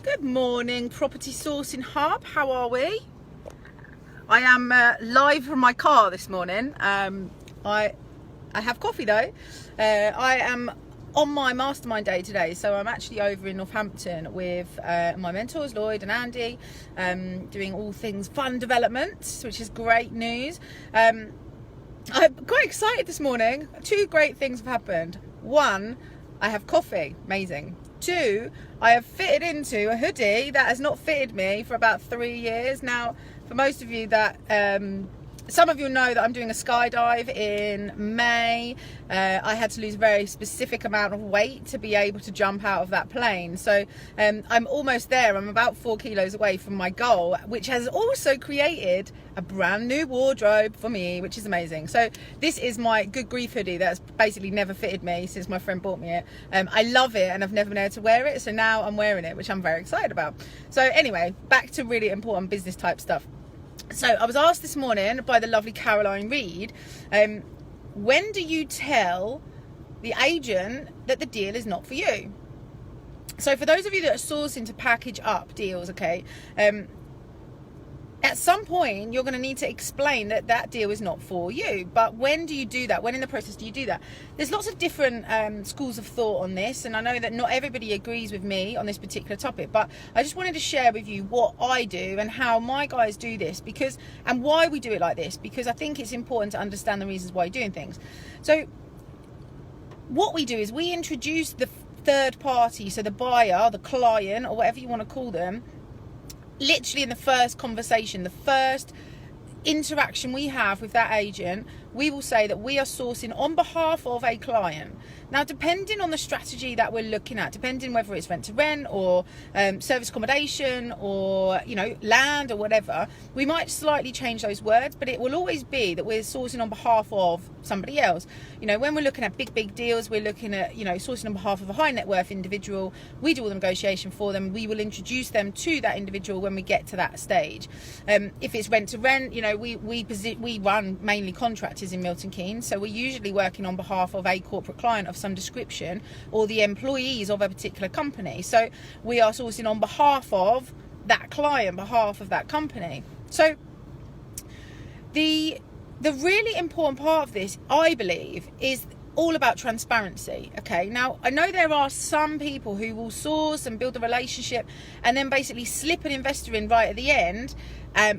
Good morning, Property Sourcing Hub. How are we? I am live from my car this morning. I have coffee though. I am on my mastermind day today, so I'm actually over in Northampton with my mentors Lloyd and Andy, doing all things fund development, which is great news. I'm quite excited this morning. Two great things have happened. One, I have coffee, amazing. Two, I have fitted into a hoodie that has not fitted me for about 3 years now. For most of you that some of you know that I'm doing a skydive in May. I had to lose a very specific amount of weight to be able to jump out of that plane. So I'm almost there. I'm about 4 kilos away from my goal, which has also created a brand new wardrobe for me, which is amazing. So this is my Good Grief hoodie that's basically never fitted me since my friend bought me it. I love it and I've never been able to wear it. So now I'm wearing it, which I'm very excited about. So anyway, back to really important business type stuff. So I was asked this morning by the lovely Caroline Reed, when do you tell the agent that the deal is not for you? So for those of you that are sourcing to package up deals, okay, at some point you're going to need to explain that that deal is not for you. But when do you do that? When in the process do you do that? There's lots of different schools of thought on this, and I know that not everybody agrees with me on this particular topic, but I just wanted to share with you what I do and how my guys do this, and why we do it like this, because I think it's important to understand the reasons why you're doing things. So what we do is we introduce the third party, so the buyer, the client, or whatever you want to call them, literally in the first conversation, the first interaction we have with that agent. We will say that we are sourcing on behalf of a client. Now, depending on the strategy that we're looking at, depending whether it's rent to rent or service accommodation or, you know, land or whatever, we might slightly change those words, but it will always be that we're sourcing on behalf of somebody else. You know, when we're looking at big deals, we're looking at, you know, sourcing on behalf of a high net worth individual. We do all the negotiation for them. We will introduce them to that individual when we get to that stage. If it's rent to rent, you know, we run mainly contractors in Milton Keynes, so we're usually working on behalf of a corporate client of some description or the employees of a particular company. So we are sourcing on behalf of that client, behalf of that company. So the really important part of this, I believe, is all about transparency. Okay, now I know there are some people who will source and build a relationship and then basically slip an investor in right at the end,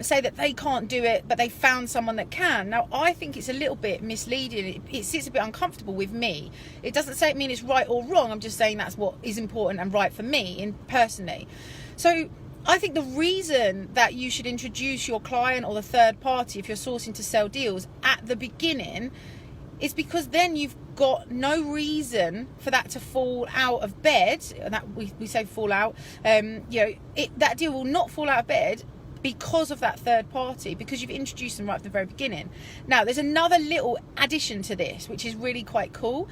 say that they can't do it but they found someone that can. Now I think it's a little bit misleading. It sits a bit uncomfortable with me. It doesn't mean it's right or wrong. I'm just saying that's what is important and right for me personally. So I think the reason that you should introduce your client or the third party if you're sourcing to sell deals at the beginning is because then you've got no reason for that to fall out of bed. That we say fall out. You know, that deal will not fall out of bed because of that third party, because you've introduced them right at the very beginning. Now, there's another little addition to this, which is really quite cool.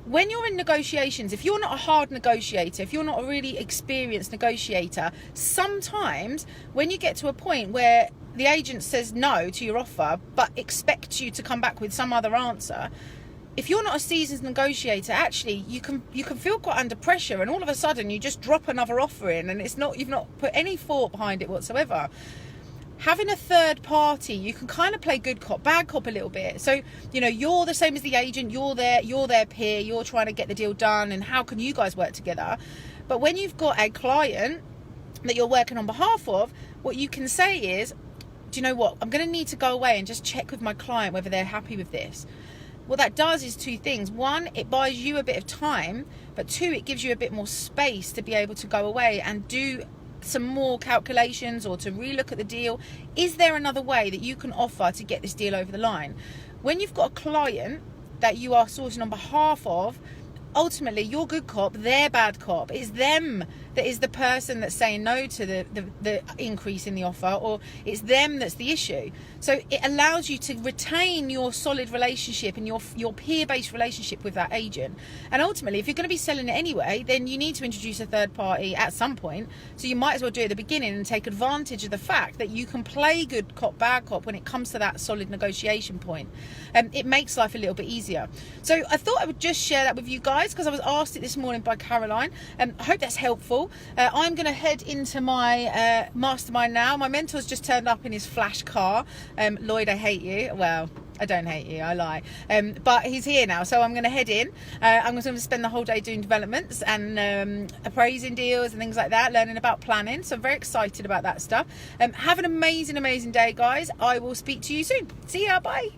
When you're in negotiations, if you're not a hard negotiator, if you're not a really experienced negotiator, sometimes when you get to a point where the agent says no to your offer but expects you to come back with some other answer, if you're not a seasoned negotiator, actually you can feel quite under pressure, and all of a sudden you just drop another offer in, and you've not put any thought behind it whatsoever. Having a third party, you can kind of play good cop, bad cop a little bit. So, you know, you're the same as the agent, you're their peer, you're trying to get the deal done, and how can you guys work together? But when you've got a client that you're working on behalf of, what you can say is, do you know what, I'm going to need to go away and just check with my client whether they're happy with this. What that does is two things. One, it buys you a bit of time, but two, it gives you a bit more space to be able to go away and do some more calculations or to relook at the deal. Is there another way that you can offer to get this deal over the line? When you've got a client that you are sourcing on behalf of, ultimately you're good cop, they're bad cop. It's them that is the person that's saying no to the increase in the offer, or it's them that's the issue. So it allows you to retain your solid relationship and your peer-based relationship with that agent. And ultimately, if you're going to be selling it anyway, then you need to introduce a third party at some point. So you might as well do it at the beginning and take advantage of the fact that you can play good cop, bad cop when it comes to that solid negotiation point. It makes life a little bit easier. So I thought I would just share that with you guys because I was asked it this morning by Caroline. I hope that's helpful. cool. I'm going to head into my mastermind now. My mentor's just turned up in his flash car. Lloyd, I hate you. Well, I don't hate you, I lie. But he's here now, so I'm going to head in. I'm going to spend the whole day doing developments and appraising deals and things like that, learning about planning. So I'm very excited about that stuff. Have an amazing, amazing day, guys. I will speak to you soon. See ya, bye.